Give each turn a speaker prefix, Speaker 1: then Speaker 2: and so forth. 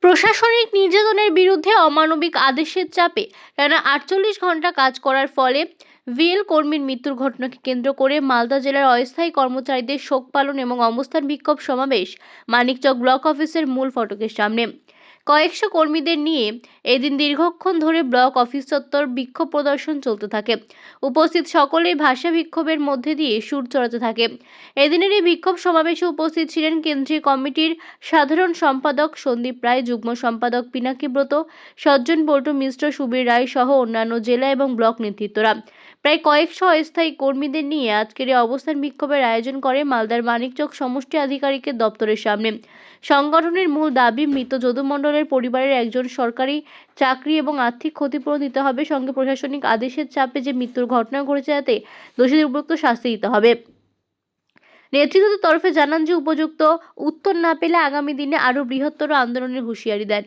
Speaker 1: প্রশাসনিক নির্যাতনের বিরুদ্ধে অমানবিক আদেশের চাপে টানা ৪৮ ঘন্টা কাজ করার ফলে ভিএল কর্মীর মৃত্যুর ঘটনাকে কেন্দ্র করে মালদা জেলার অস্থায়ী কর্মচারীদের শোক পালন এবং অবস্থান বিক্ষোভ সমাবেশ মানিকচক ব্লক অফিসের মূল ফটকের সামনে। কয়েকশো কর্মীদের নিয়ে এদিন দীর্ঘক্ষণ ধরে ব্লক অফিস চত্বর বিক্ষোভ প্রদর্শন চলতে থাকে। উপস্থিত সকলেই ভাষা বিক্ষোভের মধ্যে দিয়ে সুর চড়াতে থাকে। এদিনের এই বিক্ষোভ সমাবেশে উপস্থিত ছিলেন কেন্দ্রীয় কমিটির সাধারণ সম্পাদক সন্দীপ রায়, যুগ্ম সম্পাদক পিনাকি ব্রত, সজ্জন পল্টু মিশ্র, সুবীর রায় সহ অন্যান্য জেলা এবং ব্লক নেতৃত্বরা। প্রায় কয়েকশো অস্থায়ী কর্মীদের নিয়ে আজকের এই অবস্থান বিক্ষোভের আয়োজন করে মালদার মানিকচক সমষ্টি আধিকারিকের দপ্তরের সামনে। সংগঠনের মূল দাবি, মৃত যদু মণ্ডলের পরিবারের একজন সরকারি চাকরি এবং আর্থিক ক্ষতিপূরণ দিতে হবে, সঙ্গে প্রশাসনিক আদেশের চাপে যে মৃত্যুর ঘটনা ঘটেছে যাতে দোষীদের উপযুক্ত শাস্তি দিতে হবে। নেতৃত্বের তরফে জানান যে উপযুক্ত উত্তর না পেলে আগামী দিনে আরও বৃহত্তর আন্দোলনের হুঁশিয়ারি দেন।